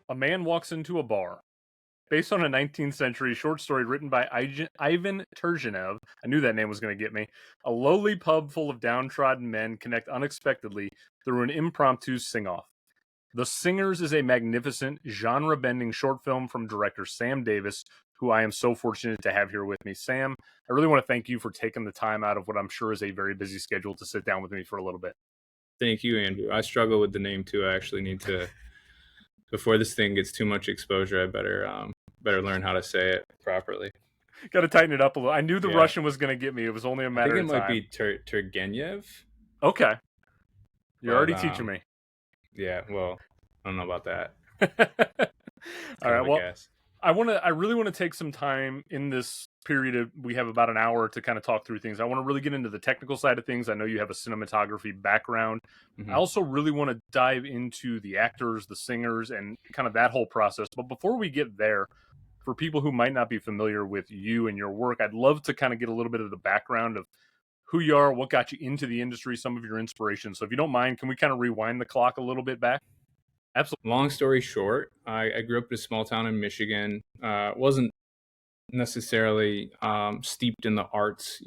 A man walks into a bar. Based on a 19th century short story written by Ivan Turgenev, I knew that name was going to get me. A lowly pub full of downtrodden men connect unexpectedly through an impromptu sing-off. The Singers is a magnificent, genre-bending short film from director Sam Davis, who I am so fortunate to have here with me. Sam, I really want to thank you for taking the time out of what I'm sure is a very busy schedule to sit down with me for a little bit. Thank you, Andrew. I struggle with the name too. I actually need to, before this thing gets too much exposure, I better learn how to say it properly. Got to tighten it up a little. I knew the Yeah, Russian was going to get me. It was only a I think matter it of might time. be Turgenev, Okay. You're but already teaching me. yeah. Well, I don't know about that. It's All kind right. of a Well, guess. I really want to take some time in this period. We have about an hour to kind of talk through things. I want to really get into the technical side of things. I know you have a cinematography background. I Hmm. also really want to dive into the actors, the singers, and kind of that whole process. But before we get there, for people who might not be familiar with you and your work, I'd love to kind of get a little bit of the background of who you are, what got you into the industry, some of your inspirations. So if you don't mind, can we kind of rewind the clock a little bit back? Absolutely. Long story short, I grew up in a small town in Michigan. Wasn't necessarily steeped in the arts.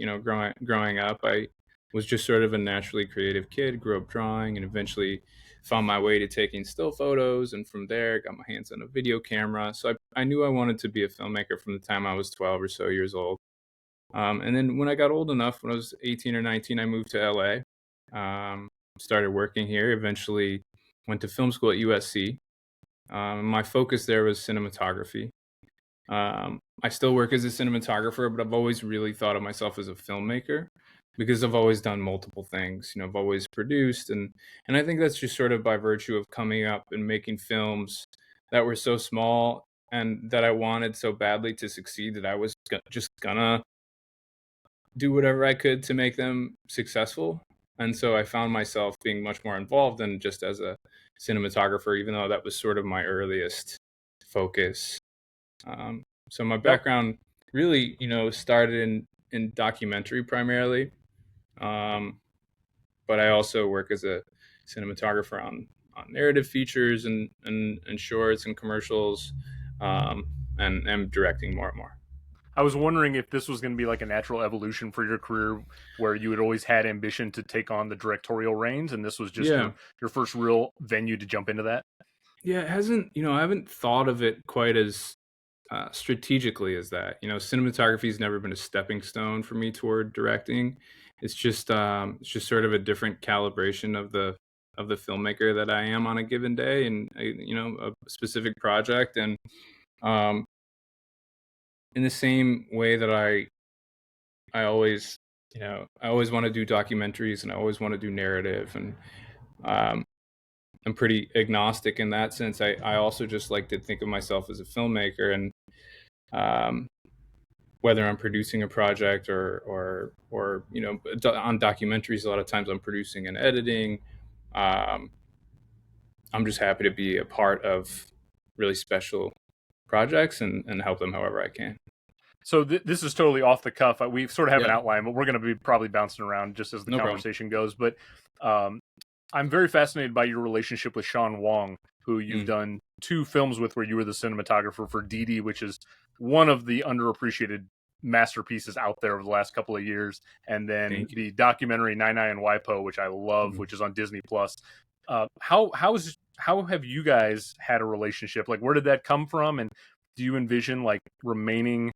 Growing up, I was just sort of a naturally creative kid. Grew up drawing, and eventually found my way to taking still photos. And from there, got my hands on a video camera. So I knew I wanted to be a filmmaker from the time I was 12 or so years old. And then when I got old enough, when I was 18 or 19, I moved to LA. Started working here. Eventually, went to film school at USC. My focus there was cinematography. I still work as a cinematographer, but I've always really thought of myself as a filmmaker because I've always done multiple things. I've always produced, and I think that's just sort of by virtue of coming up and making films that were so small and that I wanted so badly to succeed that I was just gonna do whatever I could to make them successful. And so I found myself being much more involved than just as a cinematographer, even though that was sort of my earliest focus. So my Yep. background really, started in documentary primarily, um, but I also work as a cinematographer on narrative features and shorts and commercials, and am directing more and more. I was wondering if this was going to be like a natural evolution for your career where you had always had ambition to take on the directorial reins and this was just Yeah, your first real venue to jump into that. yeah. It hasn't, I haven't thought of it quite as strategically as that. Cinematography has never been a stepping stone for me toward directing. It's just sort of a different calibration of the filmmaker that I am on a given day, and a specific project. And um, in the same way that I always I always want to do documentaries and I always want to do narrative, and um, I'm pretty agnostic in that sense. I also just like to think of myself as a filmmaker, and um, whether I'm producing a project or on documentaries, a lot of times I'm producing and editing. Um, I'm just happy to be a part of really special projects and help them however I can. So this is totally off the cuff. We sort of have an Yeah, outline, but we're going to be probably bouncing around just as the no problem. conversation goes. But um, I'm very fascinated by your relationship with Sean Wong, who you've Mm, done two films with where you were the cinematographer for Didi, which is one of the underappreciated masterpieces out there over the last couple of years. And then thank you. the documentary Nine and Waipo, which I love, Mm. which is on Disney Plus. How have you guys had a relationship? Like, where did that come from? And do you envision like remaining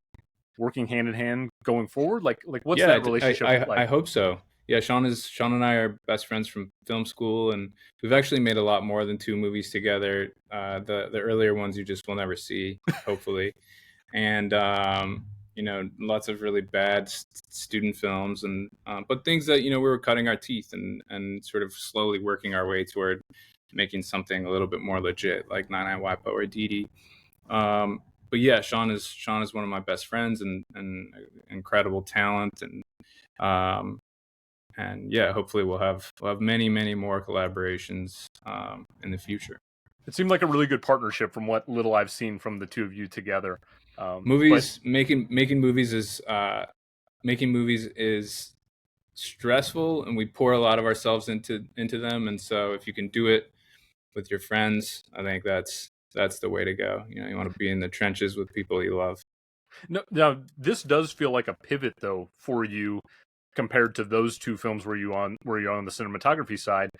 working hand in hand going forward? Like what's Yeah, that relationship like? I hope so. Yeah, Sean and I are best friends from film school, and we've actually made a lot more than two movies together. The earlier ones you just will never see, hopefully. And lots of really bad student films, and but things that we were cutting our teeth and sort of slowly working our way toward making something a little bit more legit, like Nine Wipo or Didi. But yeah, Sean is one of my best friends and incredible talent, um, and yeah, hopefully we'll have many more collaborations in the future. It seemed like a really good partnership from what little I've seen from the two of you together. But Movies making movies is stressful, and we pour a lot of ourselves into them. And so if you can do it with your friends, I think that's the way to go. You want to be in the trenches with people you love. No, now this does feel like a pivot though for you compared to those two films where you're on the cinematography side.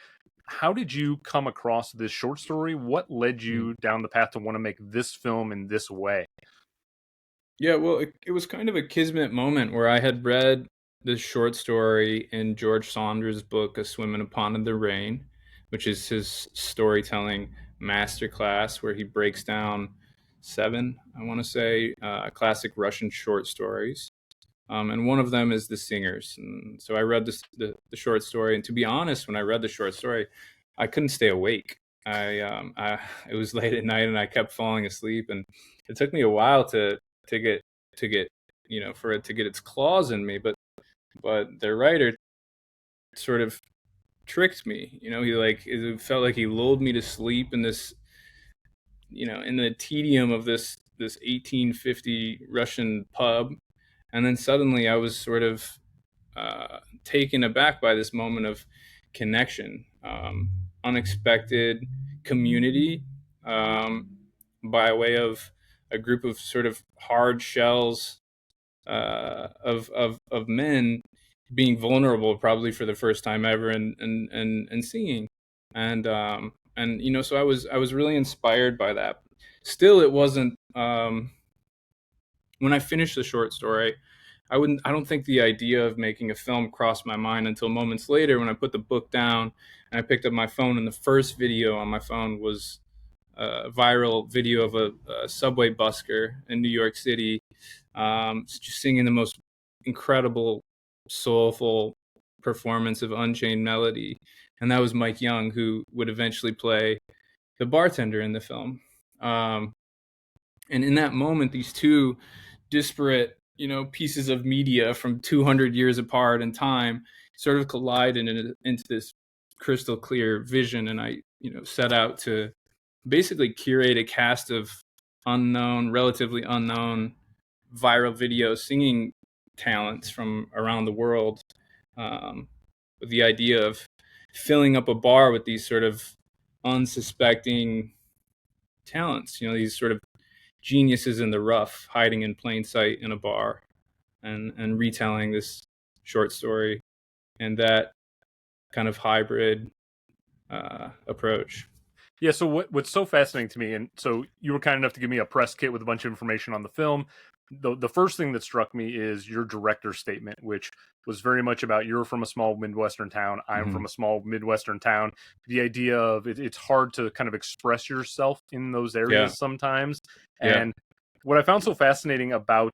How did you come across this short story? What led Mm. you down the path to want to make this film in this way? Yeah, well, it was kind of a kismet moment where I had read this short story in George Saunders' book, A Swim in a Pond in the Rain, which is his storytelling masterclass where he breaks down seven, I want to say, classic Russian short stories. And one of them is The Singers. And so I read the short story, and to be honest, when I read the short story, I couldn't stay awake. It was late at night, and I kept falling asleep, and it took me a while to get to get for it to get its claws in me. But the writer sort of tricked me. It felt like he lulled me to sleep in this in the tedium of this 1850 Russian pub, and then suddenly I was sort of taken aback by this moment of connection, unexpected community, by way of a group of sort of hard shells of men being vulnerable, probably for the first time ever, and singing, and so I was really inspired by that. Still, it wasn't. When I finished the short story, I don't think the idea of making a film crossed my mind until moments later when I put the book down and I picked up my phone, and the first video on my phone was a viral video of a subway busker in New York City, just singing the most incredible, soulful performance of Unchained Melody. And that was Mike Young, who would eventually play the bartender in the film. And in that moment, these two disparate, pieces of media from 200 years apart in time sort of collide into this crystal clear vision. And I, set out to basically curate a cast of relatively unknown viral video singing talents from around the world, with the idea of filling up a bar with these sort of unsuspecting talents, these sort of geniuses in the rough, hiding in plain sight in a bar, and retelling this short story and that kind of hybrid approach. Yeah, so what's so fascinating to me, and so you were kind enough to give me a press kit with a bunch of information on the film. The first thing that struck me is your director's statement, which was very much about you're from a small Midwestern town, I'm Mm-hmm. from a small Midwestern town. The idea of it's hard to kind of express yourself in those Yeah, areas sometimes. yeah, And what I found so fascinating about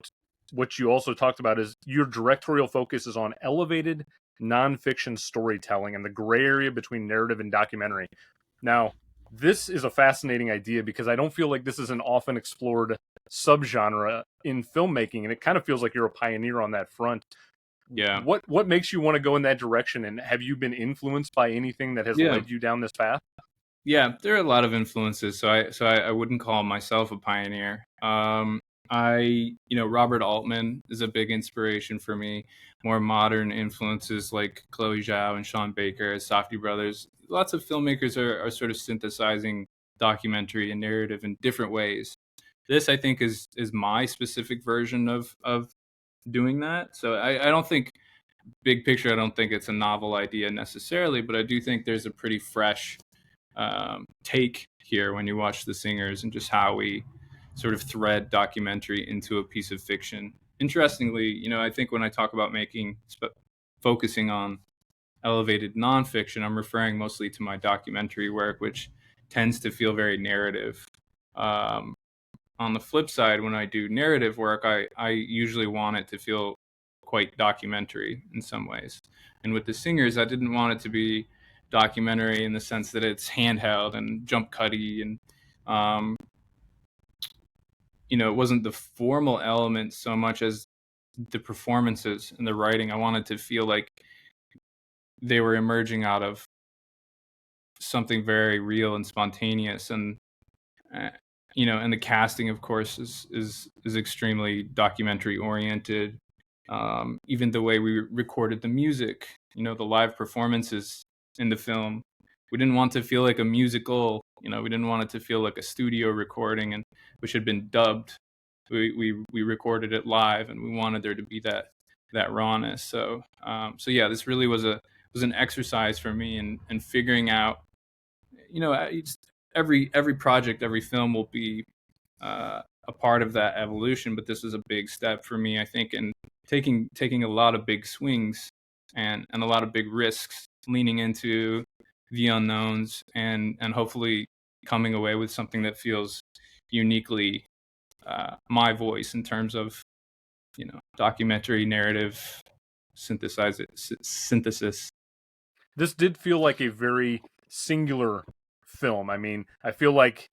what you also talked about is your directorial focus is on elevated nonfiction storytelling and the gray area between narrative and documentary. Now, this is a fascinating idea because I don't feel like this is an often explored subgenre in filmmaking, and it kind of feels like you're a pioneer on that front. yeah, What makes you want to go in that direction, and have you been influenced by anything that has yeah. led you down this path? Yeah, there are a lot of influences. So I wouldn't call myself a pioneer. Robert Altman is a big inspiration for me. More modern influences like Chloe Zhao and Sean Baker, Safdie brothers. Lots of filmmakers are sort of synthesizing documentary and narrative in different ways. This, I think, is my specific version of doing that. So I don't think, big picture, I don't think it's a novel idea necessarily, but I do think there's a pretty fresh take here when you watch The Singers, and just how we sort of thread documentary into a piece of fiction. Interestingly, I think when I talk about focusing on elevated nonfiction, I'm referring mostly to my documentary work, which tends to feel very narrative. Um, on the flip side, when I do narrative work, I usually want it to feel quite documentary in some ways. And with The Singers, I didn't want it to be documentary in the sense that it's handheld and jump cutty, and um, it wasn't the formal element so much as the performances and the writing. I wanted to feel like they were emerging out of something very real and spontaneous, and uh, and the casting, of course, is extremely documentary oriented. Even the way we recorded the music, the live performances in the film, we didn't want to feel like a musical We didn't want it to feel like a studio recording, and which had been dubbed. We recorded it live, and we wanted there to be that rawness. So yeah, this really was an exercise for me in figuring out. It's, every project, every film will be a part of that evolution, but this was a big step for me, I think, in taking a lot of big swings and a lot of big risks, leaning into the unknowns, and hopefully coming away with something that feels uniquely my voice in terms of documentary narrative synthesis. This did feel like a very singular film. I mean, I feel like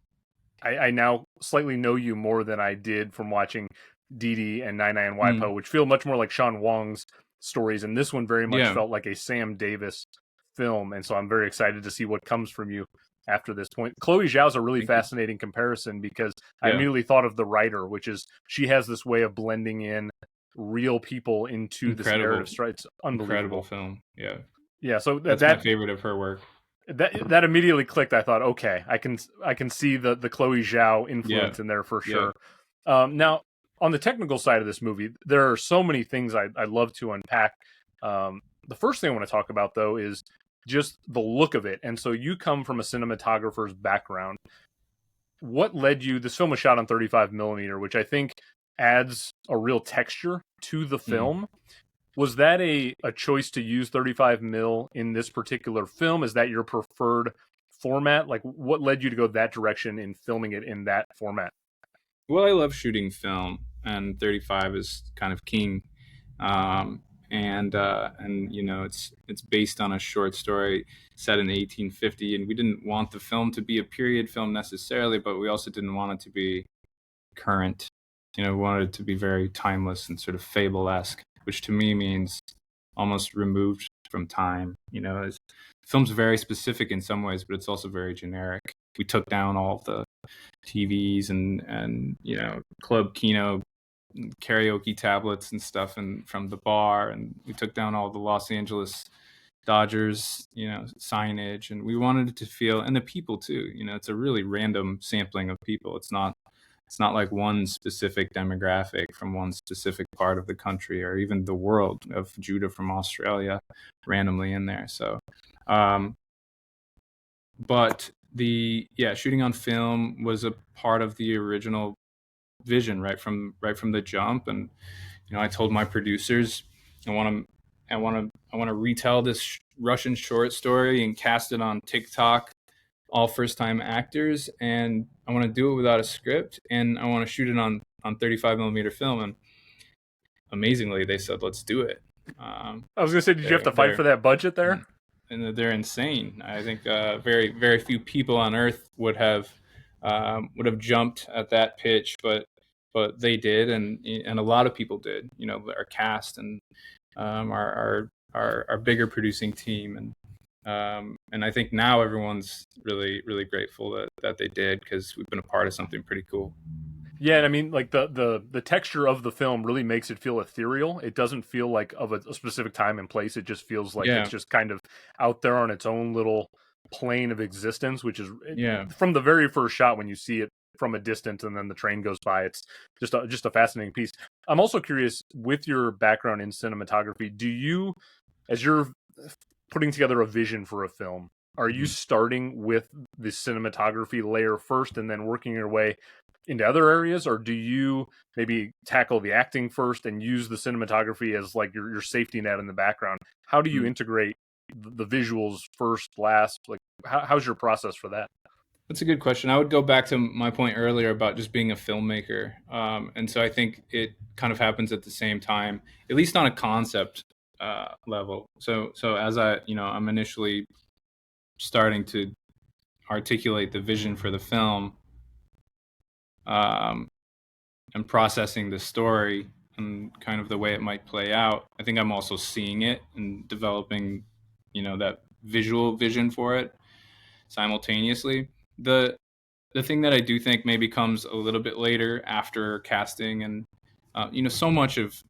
I now slightly know you more than I did from watching Didi and Nine and Mm, Waipo, which feel much more like Sean Wong's stories, and this one very much yeah, felt like a Sam Davis film, and so I'm very excited to see what comes from you after this point. Chloe Zhao's a really thank you. fascinating comparison because I Yeah, immediately thought of The Writer, which is she has this way of blending in real people into this narrative. incredible, It's incredible unbelievable. film. Yeah, Yeah, so that's my favorite of her work. that immediately clicked. I thought, okay, I can see the Chloe Zhao Yeah, influence in there for yeah. sure. Now, on the technical side of this movie, there are so many things I love to unpack. The first thing I want to talk about, though, is just the look of it. And so you come from a cinematographer's background. What led you? This film was shot on 35 millimeter, which I think adds a real texture to the Mm. film. Was that a choice to use 35 mil in this particular film? Is that your preferred format? Like, what led you to go that direction in filming it in that format? Well, I love shooting film, and 35 is kind of king. Um, and it's based on a short story set in 1850, and we didn't want the film to be a period film necessarily, but we also didn't want it to be current. We wanted it to be very timeless and sort of fable-esque, which to me means almost removed from time. Film's very specific in some ways, but it's also very generic. We took down all of the TVs and club kino karaoke tablets and stuff, and from the bar, and we took down all the Los Angeles Dodgers signage, and we wanted it to feel, and the people too. It's a really random sampling of people. It's not like one specific demographic from one specific part of the country or even the world, of Judah from Australia randomly in there. So um, but the yeah, shooting on film was a part of the original vision right from the jump. And I told my producers, I want to retell this Russian short story and cast it on TikTok, all first time actors, and I want to do it without a script, and I want to shoot it on 35 millimeter film. And amazingly, they said, let's do it. I was gonna say, did you have to fight They're for that budget there? and they're insane. I think very very few people on Earth would have jumped at that pitch, but they did, and a lot of people did. Our cast and our bigger producing team, and I think now everyone's really really grateful that they did, because we've been a part of something pretty cool. Yeah, and I mean, like the texture of the film really makes it feel ethereal. It doesn't feel like of a specific time and place. It just feels like it's Yeah, just kind of out there on its own little plane of existence, which is yeah. from the very first shot when you see it from a distance and then the train goes by. It's just a fascinating piece. I'm also curious, with your background in cinematography, do you, as you're putting together a vision for a film, are you Mhm. starting with the cinematography layer first and then working your way into other areas, or do you maybe tackle the acting first and use the cinematography as like your safety net in the background? How do you Mm. integrate the visuals first, last? Like, how's your process for that? That's a good question. I would go back to my point earlier about just being a filmmaker. And so I think it kind of happens at the same time, at least on a concept level. So as I'm initially starting to articulate the vision for the film, um, and processing the story and kind of the way it might play out, I think I'm also seeing it and developing, that visual vision for it simultaneously. The thing that I do think maybe comes a little bit later after casting, and so much of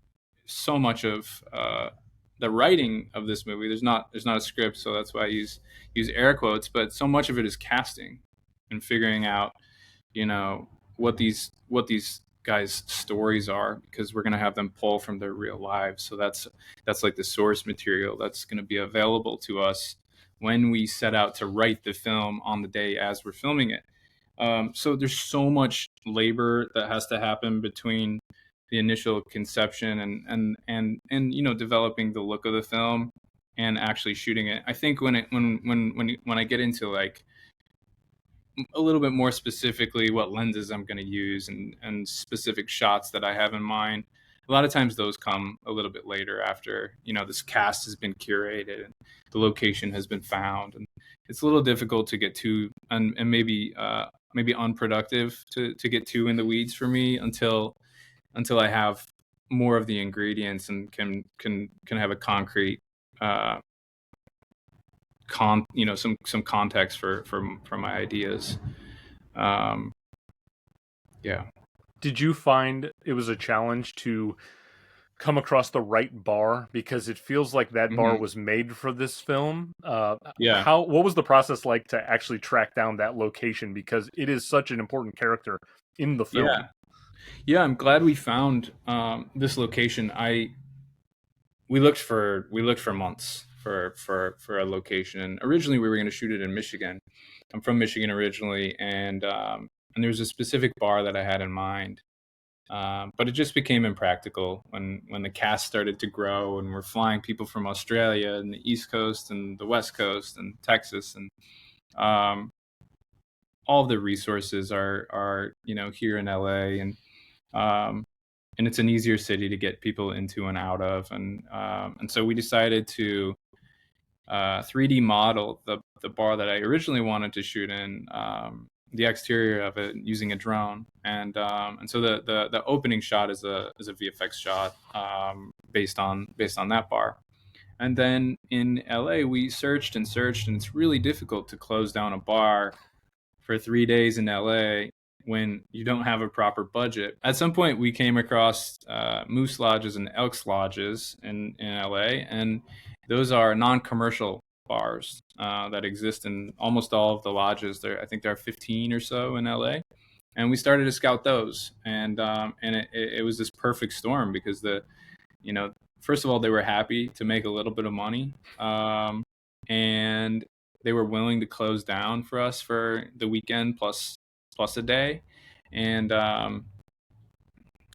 the writing of this movie. There's not a script, so that's why I use air quotes. But so much of it is casting. and figuring out, you know, what these guys' stories are, because we're going to have them pull from their real lives. So that's like the source material that's going to be available to us when we set out to write the film on the day as we're filming it. So there's so much labor that has to happen between the initial conception and developing the look of the film and actually shooting it. I think when I get into like a little bit more specifically what lenses I'm going to use and specific shots that I have in mind, a lot of times those come a little bit later after, this cast has been curated and the location has been found. And it's a little difficult to get too, and maybe unproductive to get too in the weeds for me until I have more of the ingredients and can have a concrete, uh, some context for my ideas. Um, yeah. Did you find it was a challenge to come across the right bar, because it feels like that bar Hmm. was made for this film? Yeah. What was the process like to actually track down that location, because it is such an important character in the film? Yeah. Yeah. I'm glad we found this location. I we looked for months for a location. And originally, we were going to shoot it in Michigan. I'm from Michigan originally, and there was a specific bar that I had in mind. But it just became impractical when the cast started to grow, and we're flying people from Australia and the East Coast and the West Coast and Texas, and um, all of the resources are here in LA, um, and it's an easier city to get people into and out of, and so we decided to 3D model the bar that I originally wanted to shoot in, the exterior of it using a drone, and so the opening shot is a VFX shot, based on that bar. And then in LA, we searched and searched, and it's really difficult to close down a bar for 3 days in LA when you don't have a proper budget. At some point, we came across Moose Lodges and Elks Lodges in LA, and those are non-commercial bars that exist in almost all of the lodges. I think there are 15 or so in LA, and we started to scout those, and it was this perfect storm because you know, first of all, they were happy to make a little bit of money, and they were willing to close down for us for the weekend plus a day, and and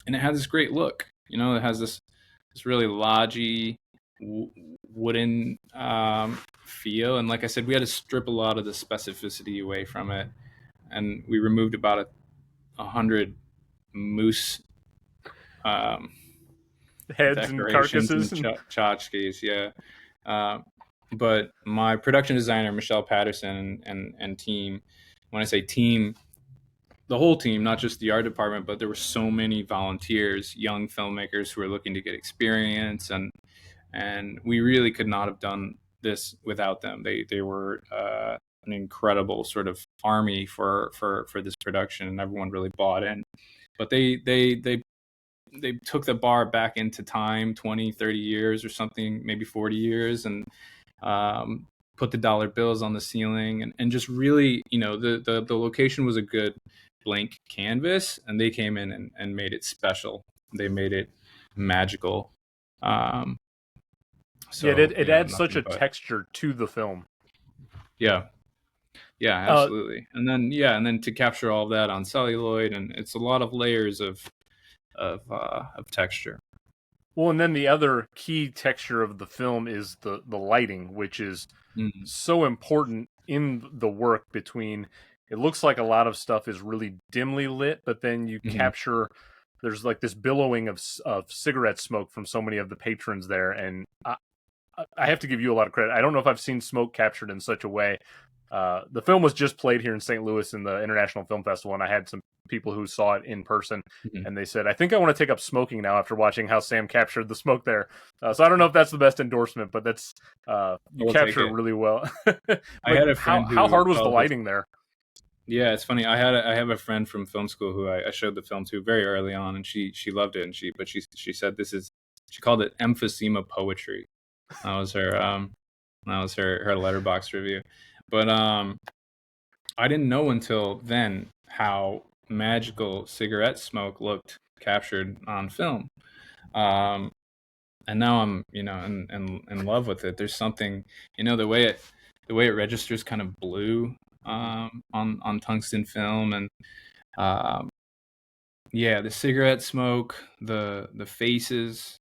it had this great look. It has this really lodgy wooden feel, and like I said, we had to strip a lot of the specificity away from it, and we removed about 100 moose um, Heads and decorations carcasses and and tchotchkes. Yeah. Uh, but my production designer, Michelle Patterson, and team, when I say team, the whole team, not just the art department, but there were so many volunteers, young filmmakers who were looking to get experience, and we really could not have done this without them. They were an incredible sort of army for this production, and everyone really bought in. But they took the bar back into time, 20, 30 years or something, maybe 40 years, and put the dollar bills on the ceiling, and just really, the location was a good blank canvas, and they came in and made it special. They made it magical. Um, yeah, so, it adds such nothing a but, texture to the film. yeah, yeah, Uh, absolutely. And then to capture all of that on celluloid, and it's a lot of layers of texture. well, and then the other key texture of the film is the lighting, which is Mm-hmm. so important in the work between. It looks like a lot of stuff is really dimly lit, but then you Mm-hmm. capture. There's like this billowing of cigarette smoke from so many of the patrons there, and I have to give you a lot of credit. I don't know if I've seen smoke captured in such a way. The film was just played here in St. Louis in the International Film Festival, and I had some people who saw it in person, Mm-hmm. and they said, "I think I want to take up smoking now after watching how Sam captured the smoke there." So I don't know if that's the best endorsement, but that's you We'll take capture it it. really well. I But had a how friend how who hard was the called it. lighting there? Yeah, it's funny. I have a friend from film school who I showed the film to very early on, and she loved it, and she said she called it emphysema poetry. That was her letterbox review. But I didn't know until then how magical cigarette smoke looked captured on film. Um, and now I'm, in love with it. There's something, the way it registers kind of blue on tungsten film, and um, yeah, the cigarette smoke, the faces,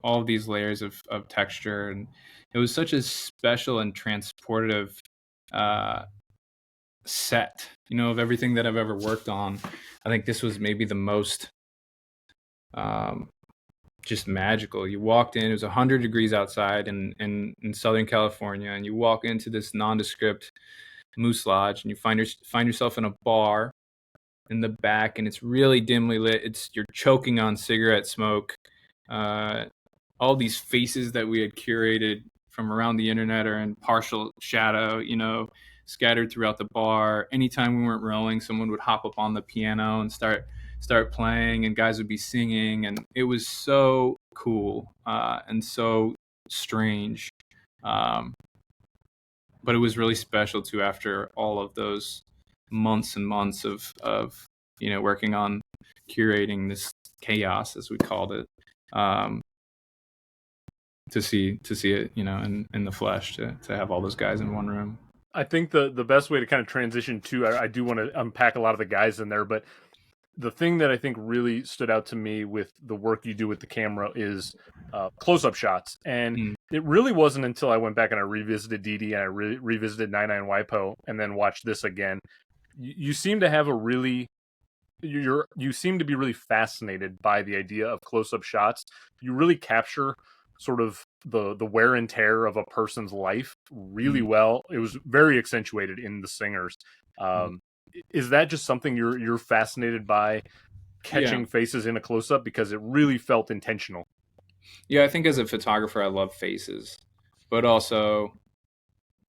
all of these layers of texture, and it was such a special and transportive uh, set, of everything that I've ever worked on. I think this was maybe the most um, just magical. You walked in; it was 100 degrees outside in Southern California, and you walk into this nondescript moose lodge, and you find yourself in a bar in the back, and it's really dimly lit. You're choking on cigarette smoke. Uh, all these faces that we had curated from around the internet are in partial shadow, scattered throughout the bar. Anytime we weren't rolling, someone would hop up on the piano and start playing, and guys would be singing, and it was so cool and so strange. Um, but it was really special too after all of those months and months of working on curating this chaos, as we called it, um, to see it, in the flesh, to have all those guys in one room. I think the best way to kind of transition to, I do want to unpack a lot of the guys in there, but the thing that I think really stood out to me with the work you do with the camera is close-up shots. And Mm, it really wasn't until I went back and I revisited Didi and I revisited 99 WIPO and then watched this again. You seem to have a really you seem to be really fascinated by the idea of close-up shots. You really capture sort of the wear and tear of a person's life really mm, well. It was very accentuated in the singers. mm. Um, is that just something you're fascinated by, Yeah, catching faces in a close-up, because it really felt intentional? yeah. I think as a photographer, I love faces, but also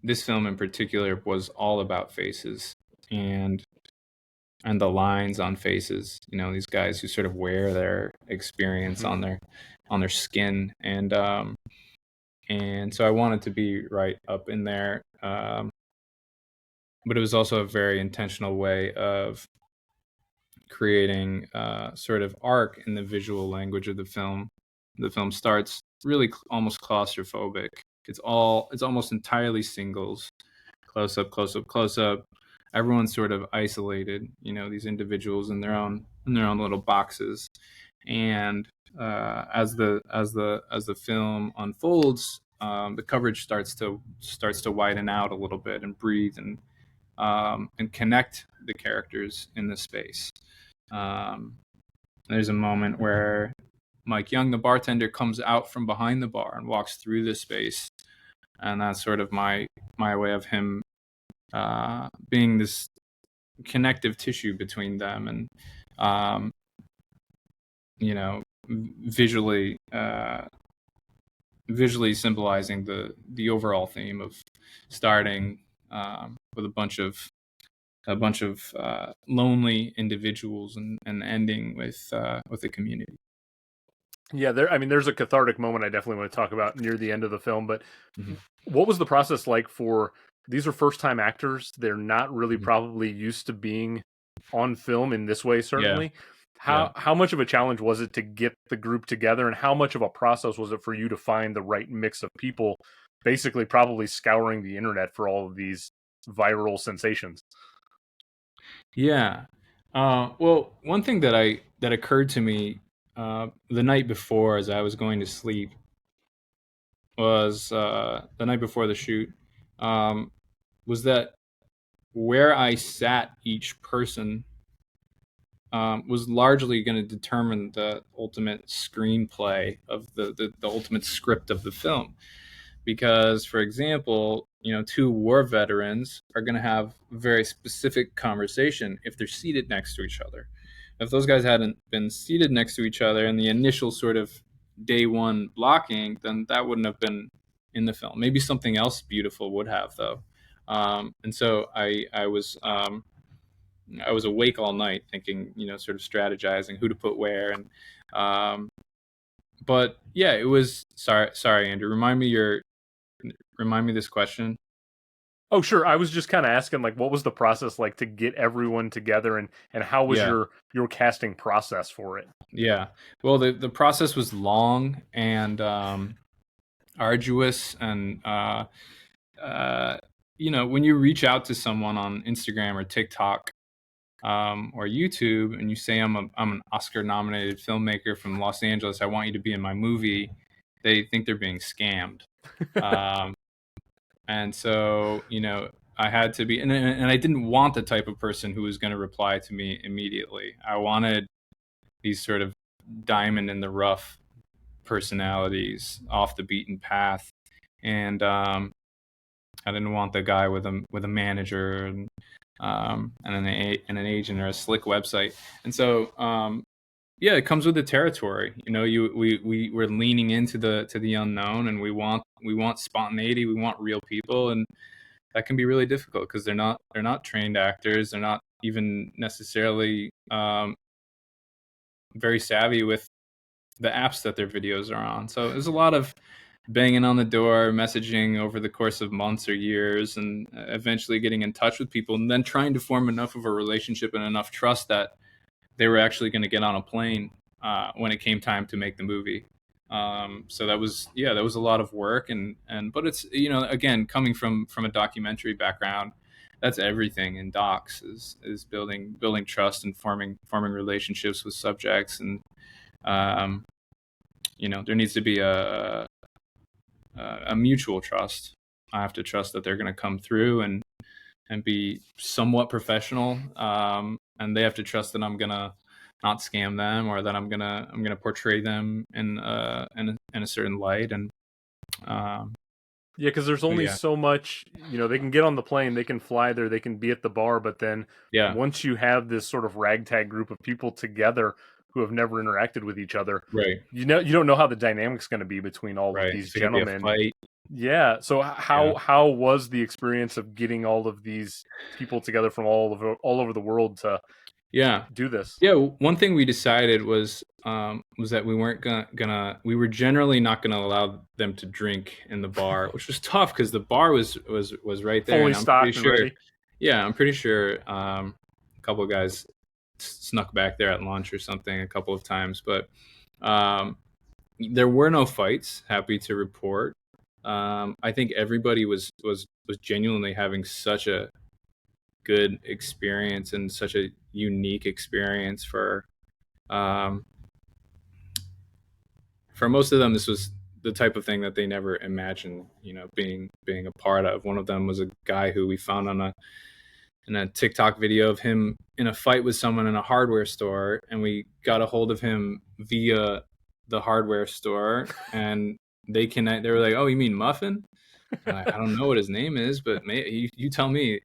this film in particular was all about faces, and the lines on faces. These guys who sort of wear their experience Hmm. on their skin, and so I wanted to be right up in there. But it was also a very intentional way of creating sort of arc in the visual language of the film. The film starts really almost claustrophobic. It's almost entirely singles, close up, close up, close up. Everyone's sort of isolated, these individuals in their own little boxes. And as the film unfolds, the coverage starts to widen out a little bit and breathe, and connect the characters in the space. Um, there's a moment where Mike Young, the bartender, comes out from behind the bar and walks through the space, and that's sort of my way of him being this connective tissue between them, and um, visually visually symbolizing the overall theme of starting with a bunch of lonely individuals, and ending with a community. Yeah, I mean, there's a cathartic moment I definitely want to talk about near the end of the film. But Hmm. what was the process like for these are first time actors? They're not really Hmm. probably used to being on film in this way, Yeah, certainly. yeah. How much of a challenge was it to get the group together, and how much of a process was it for you to find the right mix of people, basically probably scouring the internet for all of these viral sensations? Yeah. Well, one thing that occurred to me the night before, as I was going to sleep, was the night before the shoot, um, was that where I sat each person was largely going to determine the ultimate screenplay of the ultimate script of the film. Because, for example, two war veterans are going to have a very specific conversation if they're seated next to each other. If those guys hadn't been seated next to each other in the initial sort of day one blocking, then that wouldn't have been in the film. Maybe something else beautiful would have, though. And so I was awake all night thinking, sort of strategizing who to put where, and um, but yeah, it was sorry, Andrew. Remind me this question. Oh, sure. I was just kind of asking, like, what was the process like to get everyone together, and how was Yeah. your casting process for it? Yeah. Well, the process was long and arduous, and uh, when you reach out to someone on Instagram or TikTok or YouTube and you say I'm an Oscar nominated filmmaker from Los Angeles, I want you to be in my movie, they think they're being scammed. Um, and so I had to be, and I didn't want the type of person who was going to reply to me immediately. I wanted these sort of diamond in the rough personalities off the beaten path, and I didn't want the guy with a manager and an agent or a slick website. And so yeah, it comes with the territory. We're leaning into the unknown, and we want spontaneity. We want real people, and that can be really difficult because they're not trained actors. They're not even necessarily very savvy with the apps that their videos are on. So there's a lot of banging on the door, messaging over the course of months or years, and eventually getting in touch with people, and then trying to form enough of a relationship and enough trust that they were actually going to get on a plane when it came time to make the movie. So that was a lot of work, and but it's again, coming from a documentary background, that's everything in docs is building trust and forming relationships with subjects, and um, there needs to be a mutual trust. I have to trust that they're going to come through and be somewhat professional, and they have to trust that I'm gonna not scam them, or that I'm gonna portray them in a certain light. And um, Yeah, because there's so only yeah, so much, they can get on the plane, they can fly there, they can be at the bar, but then yeah, once you have this sort of ragtag group of people together who have never interacted with each other, right, you don't know how the dynamic's going to be between all of right. these Is it gonna be a gentlemen. fight? Yeah. So Yeah, how was the experience of getting all of these people together from all over the world to yeah. do this? Yeah, one thing we decided was that we weren't we were generally not gonna allow them to drink in the bar, which was tough because the bar was right there, Fully and I'm pretty stocked and sure, ready. yeah, I'm pretty sure a couple of guys snuck back there at lunch or something a couple of times, but um, there were no fights. Happy to report. I think everybody was genuinely having such a good experience and such a unique experience um, for most of them. This was the type of thing that they never imagined, being a part of. One of them was a guy who we found in a TikTok video of him in a fight with someone in a hardware store, and we got a hold of him via the hardware store, and they were like, "Oh, you mean Muffin?" I don't know what his name is, but you tell me.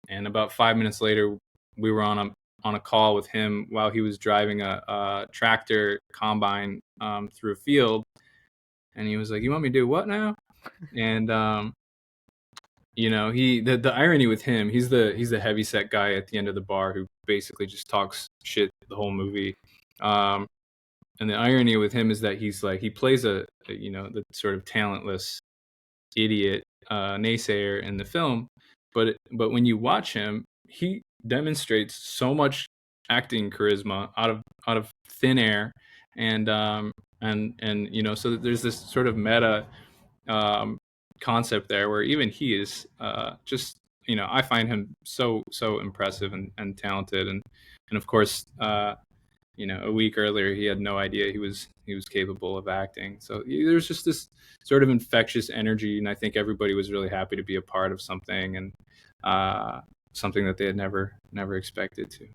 And about 5 minutes later, we were on a call with him while he was driving a tractor combine through a field, and he was like, "You want me to do what now?" And the irony with him, he's the heavy set guy at the end of the bar who basically just talks shit the whole movie. Um, and the irony with him is that he plays the sort of talentless idiot naysayer in the film, but when you watch him, he demonstrates so much acting charisma out of thin air, and so there's this sort of meta um, concept there where even he is just I find him so impressive and talented, and of course a week earlier he had no idea he was capable of acting. So there's just this sort of infectious energy, and I think everybody was really happy to be a part of something, and uh, something that they had never expected to.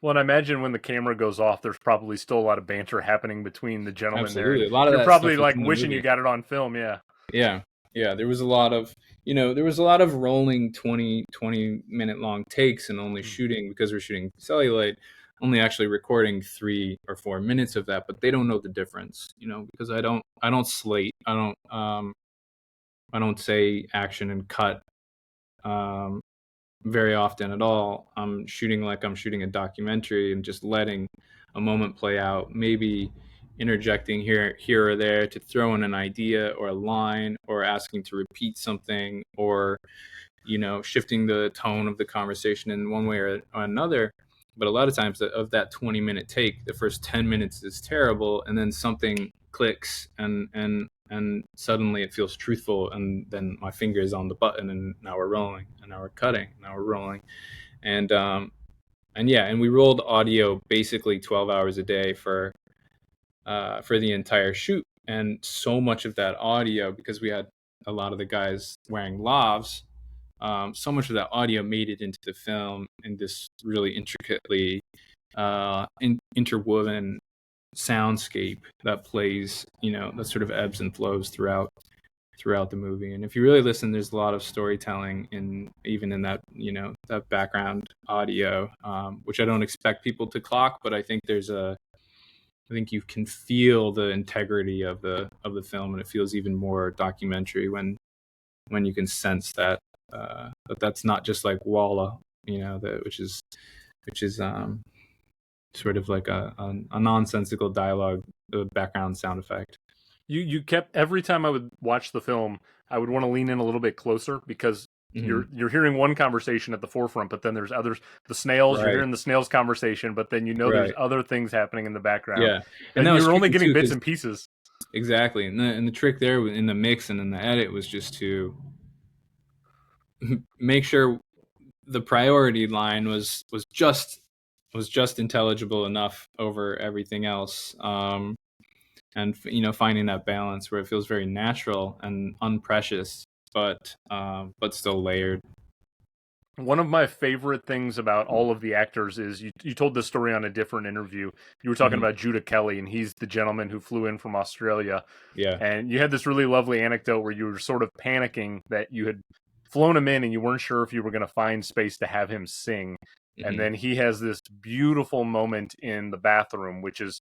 Well, and I imagine when the camera goes off, there's probably still a lot of banter happening between the gentlemen there, and Absolutely, a lot of you're that probably stuff is like in the wishing you movie. got it on film. Yeah. Yeah, yeah. There was a lot of rolling 20 minute long takes, and only Mm. shooting, because we're shooting cellulite, only actually recording 3 or 4 minutes of that. But they don't know the difference, because I don't slate. I don't say action and cut um, very often at all. I'm shooting like I'm shooting a documentary and just letting a moment play out. Maybe interjecting here or there to throw in an idea or a line, or asking to repeat something, or shifting the tone of the conversation in one way or another. But a lot of times, of that 20-minute take, the first 10 minutes is terrible, and then something clicks, and suddenly it feels truthful, and then my finger is on the button, and now we're rolling, and now we're cutting, now we're rolling. And we rolled audio basically 12 hours a day for the entire shoot. And so much of that audio, because we had a lot of the guys wearing lavs, so much of that audio made it into the film in this really intricately interwoven soundscape that plays, that sort of ebbs and flows throughout the movie. And if you really listen, there's a lot of storytelling even in that, that background audio, which I don't expect people to clock, but I think you can feel the integrity of the film, and it feels even more documentary when you can sense that that's not just like Walla, which is sort of like a nonsensical dialogue, background sound effect. You kept, every time I would watch the film, I would want to lean in a little bit closer, because Mm-hmm. you're hearing one conversation at the forefront, but then there's others. The snails, you're Right, hearing the snails conversation, but then there's right, other things happening in the background, yeah, and and that was you're only tricky getting too, bits because and pieces. exactly, and the trick there in the mix and in the edit was just to make sure the priority line was just intelligible enough over everything else, and finding that balance where it feels very natural and unprecious, but still layered. One of my favorite things about all of the actors is, you told this story on a different interview. You were talking Hmm. about Judah Kelly, and he's the gentleman who flew in from Australia. Yeah. And you had this really lovely anecdote where you were sort of panicking that you had flown him in and you weren't sure if you were going to find space to have him sing. And Hmm. then he has this beautiful moment in the bathroom, which is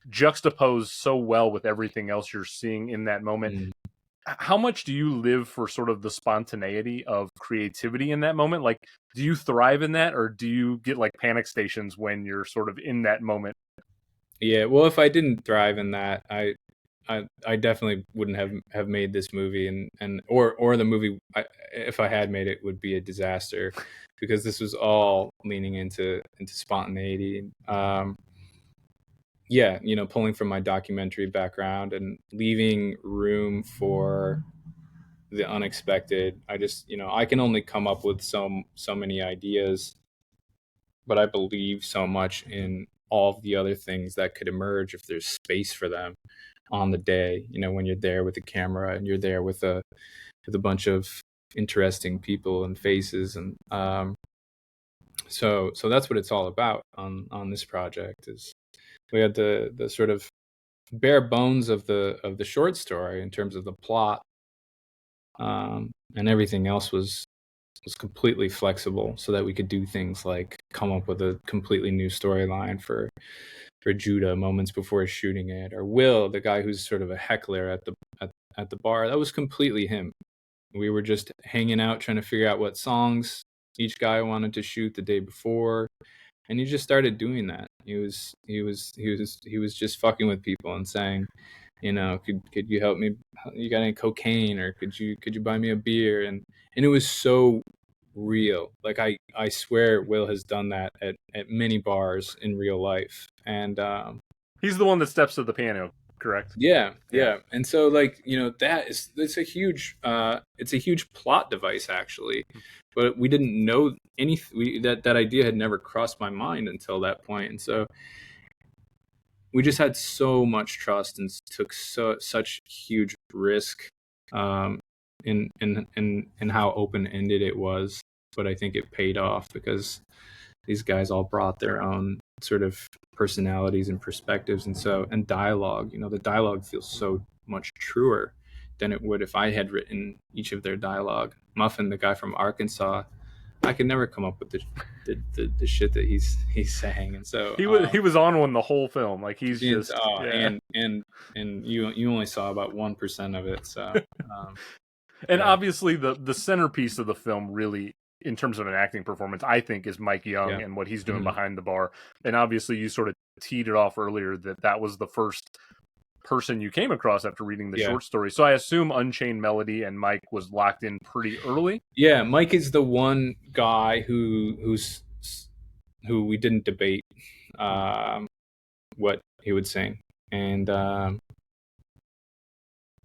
juxtaposed so well with everything else you're seeing in that moment. Hmm. How much do you live for sort of the spontaneity of creativity in that moment? Like, do you thrive in that, or do you get like panic stations when you're sort of in that moment? Yeah. Well, if I didn't thrive in that, I definitely wouldn't have made this movie, or the movie, if I had made it, would be a disaster, because this was all leaning into spontaneity. Yeah, pulling from my documentary background and leaving room for the unexpected. I just, I can only come up with so many ideas, but I believe so much in all of the other things that could emerge if there's space for them on the day. When you're there with the camera, and you're there with a bunch of interesting people and faces, and so that's what it's all about on this project. Is we had the sort of bare bones of the short story in terms of the plot, and everything else was completely flexible, so that we could do things like come up with a completely new storyline for Judah moments before shooting it, or Will, the guy who's sort of a heckler at the bar. That was completely him. We were just hanging out trying to figure out what songs each guy wanted to shoot the day before, and he just started doing that. He was just fucking with people and saying, could you help me? You got any cocaine, or could you buy me a beer? And it was so real. Like, I swear Will has done that at many bars in real life. And He's the one that steps to the piano, correct? yeah, Yeah. yeah. And so, like, it's a huge plot device, actually. But we didn't know anything. That idea had never crossed my mind until that point. And so we just had so much trust, and took such huge risk, um, in how open ended it was. But I think it paid off, because these guys all brought their own sort of personalities and perspectives, and dialogue. The dialogue feels so much truer than it would if I had written each of their dialogue. Muffin, the guy from Arkansas, I could never come up with the shit that he's saying. And so He was on one the whole film. Like, he's and just, yeah. you only saw about 1% of it. So And yeah, obviously the centerpiece of the film, really, in terms of an acting performance, I think, is Mike Young yeah. and what he's doing Hmm. behind the bar. And obviously you sort of teed it off earlier that was the first person you came across after reading the Yeah. short story. So I assume Unchained Melody and Mike was locked in pretty early. Yeah, Mike is the one guy who we didn't debate um, what he would sing, and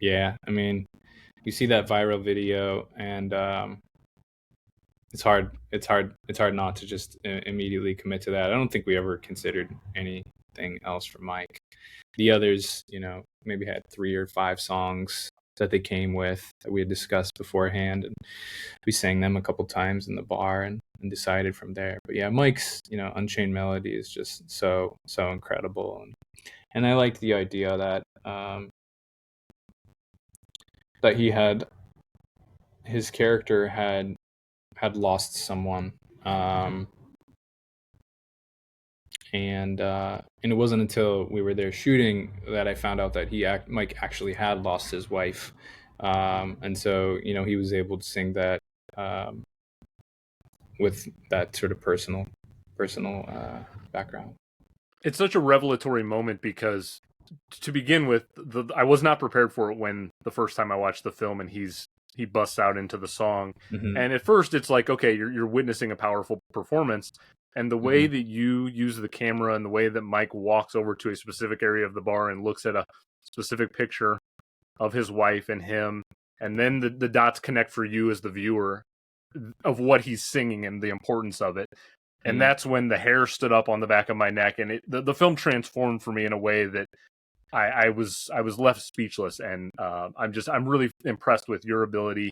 yeah, I mean, you see that viral video, and it's hard not to just immediately commit to that. I don't think we ever considered anything else from Mike. The others, maybe had 3 or 5 songs that they came with that we had discussed beforehand, and we sang them a couple times in the bar and decided from there. But yeah, Mike's, Unchained Melody is just so incredible, and I liked the idea that he had his character had lost someone, um, and it wasn't until we were there shooting that I found out that Mike actually had lost his wife, and so he was able to sing that um, with that sort of personal background. It's such a revelatory moment because, to begin with, I was not prepared for it when the first time I watched the film and he busts out into the song. Mm-hmm. And at first it's like, okay, you're witnessing a powerful performance, and the way Mm-hmm. that you use the camera and the way that Mike walks over to a specific area of the bar and looks at a specific picture of his wife and him, and then the dots connect for you as the viewer of what he's singing and the importance of it. And Mm-hmm. that's when the hair stood up on the back of my neck, and the film transformed for me in a way that I was left speechless. And I'm really impressed with your ability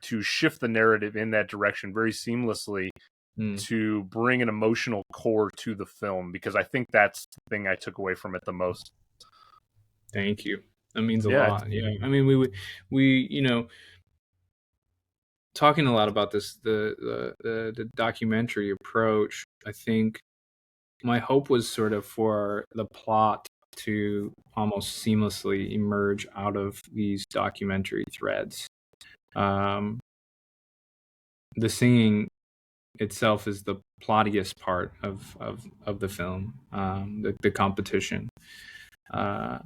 to shift the narrative in that direction very seamlessly Mm. to bring an emotional core to the film, because I think that's the thing I took away from it the most. Thank you. That means a Yeah, lot. Yeah, I mean, we talking a lot about this the documentary approach. I think my hope was sort of for the plot to almost seamlessly emerge out of these documentary threads. Um, the singing itself is the plottiest part of the film, the competition. Uh,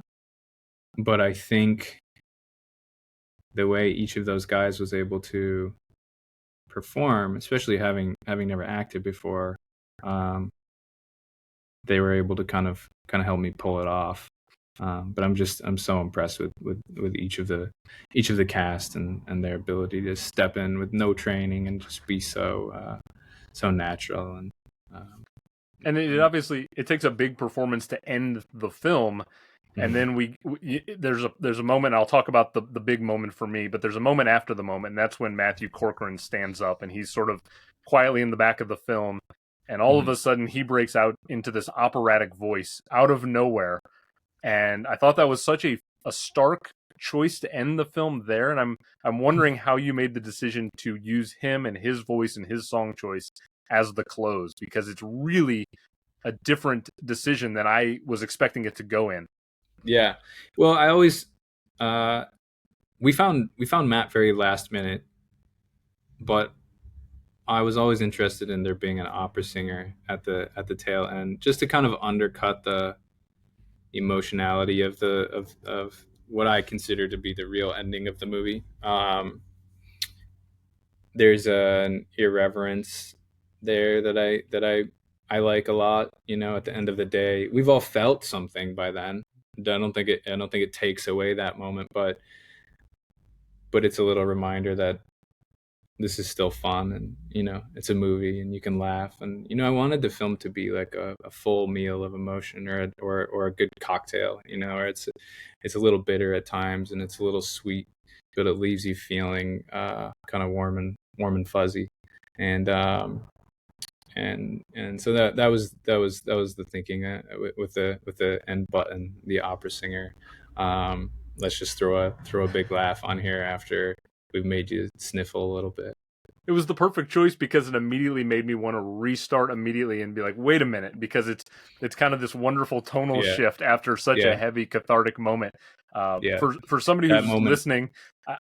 but I think the way each of those guys was able to perform, especially having never acted before, they were able to kind of help me pull it off. But I'm so impressed with each of the cast and their ability to step in with no training and just be so natural and it and obviously it takes a big performance to end the film. And Mhm. then there's a moment. I'll talk about the big moment for me, but there's a moment after the moment, and that's when Matthew Corcoran stands up and he's sort of quietly in the back of the film, and all of Mhm. a sudden he breaks out into this operatic voice out of nowhere. And I thought that was such a stark choice to end the film there. And I'm wondering how you made the decision to use him and his voice and his song choice as the close, because it's really a different decision than I was expecting it to go in. Yeah. Well, I always uh, we found Matt very last minute, but I was always interested in there being an opera singer at the tail end, just to kind of undercut the emotionality of what I consider to be the real ending of the movie. There's an irreverence there that I like a lot. At the end of the day, we've all felt something by then. I don't think it takes away that moment, but it's a little reminder that this is still fun, and it's a movie and you can laugh. And I wanted the film to be like a full meal of emotion, or a good cocktail, or it's a little bitter at times and it's a little sweet, but it leaves you feeling kind of warm and fuzzy. And um and and so that was the thinking, with the end button, the opera singer. Let's just throw a big laugh on here after we've made you sniffle a little bit. It was the perfect choice because it immediately made me want to restart immediately and be like, wait a minute, because it's kind of this wonderful tonal Yeah, shift after such a yeah, heavy cathartic moment. yeah. For somebody That who's moment. listening,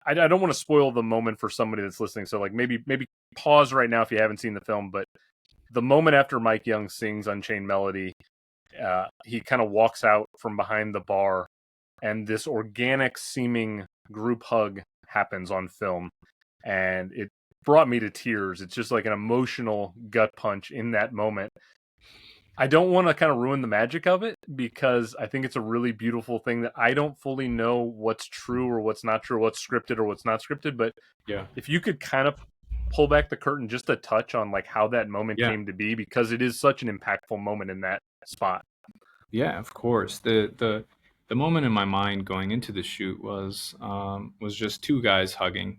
I don't want to spoil the moment for somebody that's listening. So like maybe pause right now if you haven't seen the film. But the moment after Mike Young sings Unchained Melody, he kind of walks out from behind the bar, and this organic seeming group hug happens on film, and it brought me to tears. It's just like an emotional gut punch in that moment. I don't want to kind of ruin the magic of it because I think it's a really beautiful thing that I don't fully know what's true or what's not true, what's scripted or what's not scripted. But Yeah. if you could kind of pull back the curtain just a touch on like how that moment Yeah. came to be, because it is such an impactful moment in that spot. Yeah, of course. The moment in my mind going into the shoot was just two guys hugging.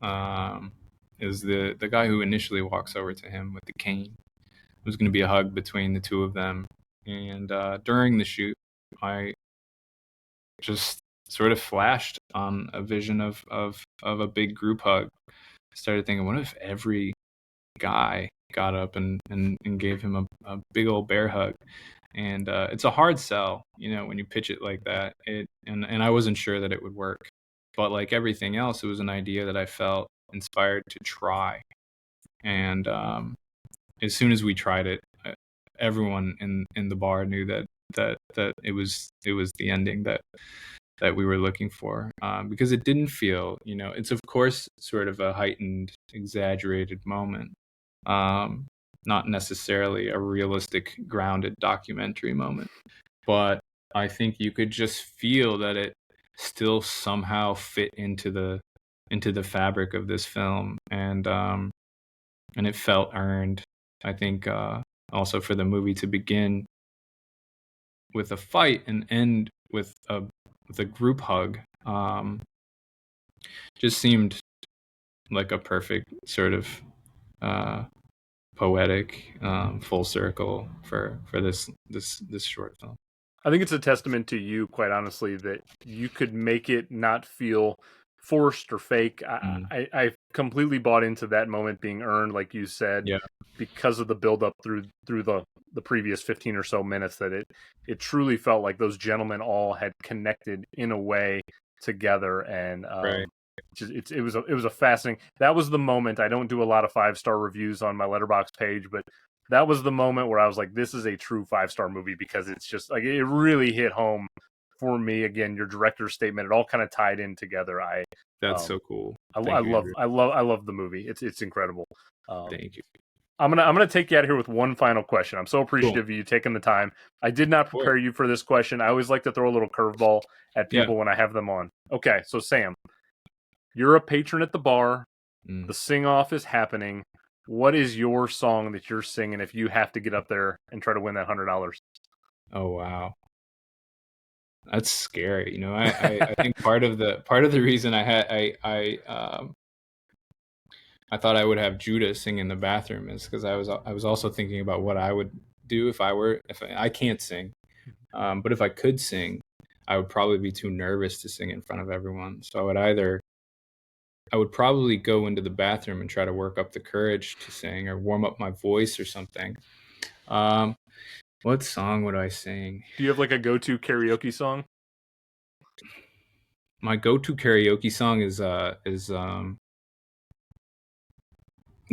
Um, is the guy who initially walks over to him with the cane. It was going to be a hug between the two of them, and during the shoot, I just sort of flashed on a vision of a big group hug. I started thinking, what if every guy got up and gave him a big old bear hug? And it's a hard sell, when you pitch it like that. And I wasn't sure that it would work, but like everything else, it was an idea that I felt inspired to try. And as soon as we tried it, everyone in the bar knew that it was the ending that we were looking for, because it didn't feel, it's of course sort of a heightened, exaggerated moment, um, not necessarily a realistic, grounded documentary moment, but I think you could just feel that it still somehow fit into the fabric of this film, and it felt earned. I think also for the movie to begin with a fight and end with a group hug, just seemed like a perfect sort of uh, poetic, full circle for this short film. I think it's a testament to you, quite honestly, that you could make it not feel forced or fake. Mm. I completely bought into that moment being earned, like you said, Yeah, because of the build up through the previous 15 or so minutes. That it truly felt like those gentlemen all had connected in a way together, and right. it was a fascinating. That was the moment. I don't do a lot of 5-star reviews on my Letterboxd page, but that was the moment where I was like, this is a true 5-star movie, because it's just like it really hit home for me. Again, your director's statement, it all kind of tied in together. That's Um so cool. I Thank you, love Andrew. I love the movie. It's incredible. Um Thank you. I'm gonna take you out of here with one final question. I'm so Cool. appreciative of you taking the time. I did not Of course. prepare you for this question. I always like to throw a little curveball at Yeah. people when I have them on. Okay, so Sam, you're a patron at the bar. Mm. The sing off is happening. What is your song that you're singing if you have to get up there and try to win that $100? Oh wow, that's scary. I think part of the reason I thought I would have Judah sing in the bathroom is because I was also thinking about what I would do if I can't sing, but if I could sing, I would probably be too nervous to sing in front of everyone. So I would probably go into the bathroom and try to work up the courage to sing or warm up my voice or something. Um, what song would I sing? Do you have like a go-to karaoke song? My go-to karaoke song is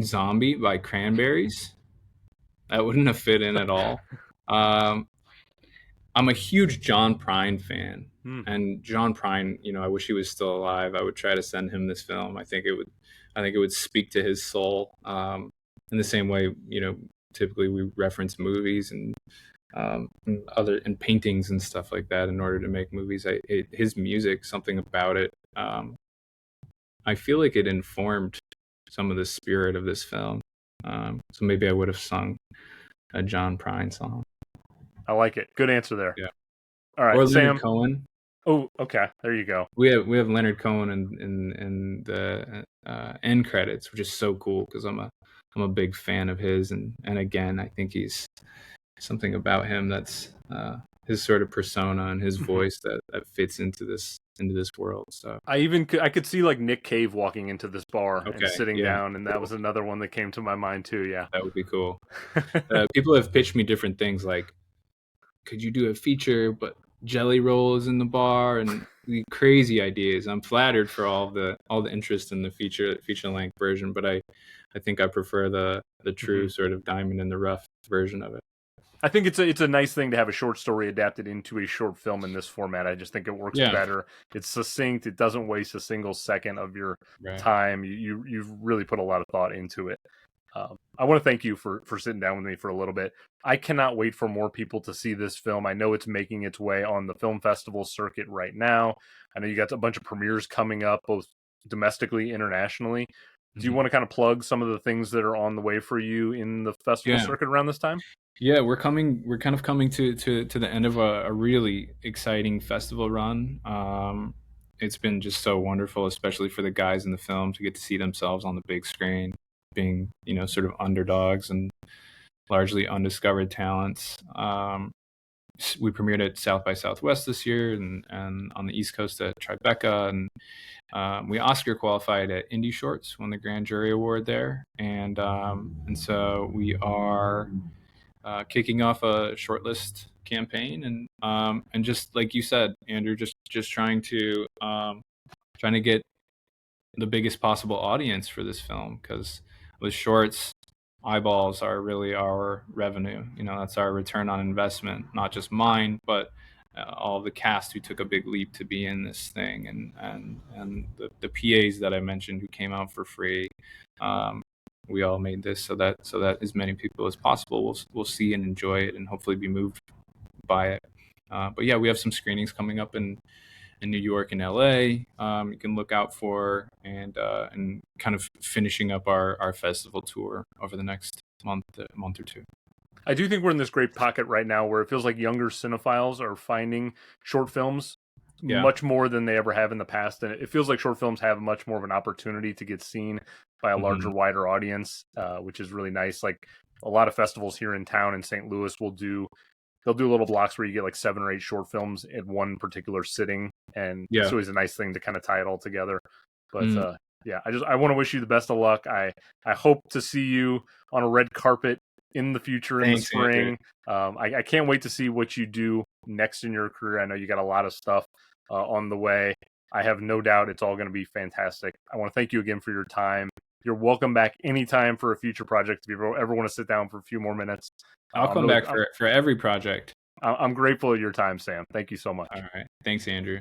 "Zombie" by Cranberries. That wouldn't have fit in at all. Um, I'm a huge John Prine fan, Hmm. and John Prine, I wish he was still alive. I would try to send him this film. I think it would speak to his soul, in the same way, typically we reference movies and paintings and stuff like that in order to make movies. His music, something about it, I feel like it informed some of the spirit of this film. So maybe I would have sung a John Prine song. I like it. Good answer there. Yeah. All Or right, Leonard Sam. Cohen. Oh, okay. There you go. We have Leonard Cohen in the end credits, which is so cool because I'm a big fan of his, and again, I think he's something about him that's his sort of persona and his Mhm. voice that fits into this world. So I could see like Nick Cave walking into this bar and okay, sitting yeah, down, and that cool. was another one that came to my mind too. Yeah. That would be cool. People have pitched me different things like, could you do a feature but jelly rolls in the bar and the crazy ideas. I'm flattered for all the interest in the feature length version, but I think I prefer the true Mhm. sort of diamond in the rough version of it. I think it's a nice thing to have a short story adapted into a short film in this format. I just think it works Yeah, better. It's succinct. It doesn't waste a single second of your right. time. You've really put a lot of thought into it. I want to thank you for sitting down with me for a little bit. I cannot wait for more people to see this film. I know it's making its way on the film festival circuit right now. I know you got a bunch of premieres coming up, both domestically, internationally. Do you Mhm. want to kind of plug some of the things that are on the way for you in the festival Yeah. circuit around this time? Yeah, we're kind of coming to the end of a really exciting festival run. It's been just so wonderful, especially for the guys in the film to get to see themselves on the big screen, being, sort of underdogs and largely undiscovered talents. We premiered at South by Southwest this year, and on the East Coast at Tribeca, and we Oscar qualified at Indie Shorts, won the Grand Jury Award there, and so we are kicking off a shortlist campaign, and just like you said, Andrew, just trying to get the biggest possible audience for this film, because with shorts, eyeballs are really our revenue. That's our return on investment, not just mine, but all of the cast who took a big leap to be in this thing, and the PAs that I mentioned who came out for free. Um, we all made this so that as many people as possible will see and enjoy it, and hopefully be moved by it. But yeah, we have some screenings coming up in New York and LA. You can look out for, and kind of finishing up our festival tour over the next month or two. I do think we're in this great pocket right now where it feels like younger cinephiles are finding short films Yeah. much more than they ever have in the past, and it feels like short films have much more of an opportunity to get seen by a larger, Hmm. wider audience, which is really nice. Like a lot of festivals here in town in St. Louis will do they'll do little blocks where you get like 7 or 8 short films in one particular sitting, and it's Yeah. always a nice thing to kind of tie it all together. But Mm. yeah, I want to wish you the best of luck. I hope to see you on a red carpet in the future in the Thanks, Andrew. spring. I can't wait to see what you do next in your career. I know you got a lot of stuff on the way. I have no doubt it's all going to be fantastic. I want to thank you again for your time. You're welcome back anytime for a future project. If you ever want to sit down for a few more minutes, I'll I'm come really back for every project. I'm grateful of your time, Sam. Thank you so All much. right. Thanks, Andrew.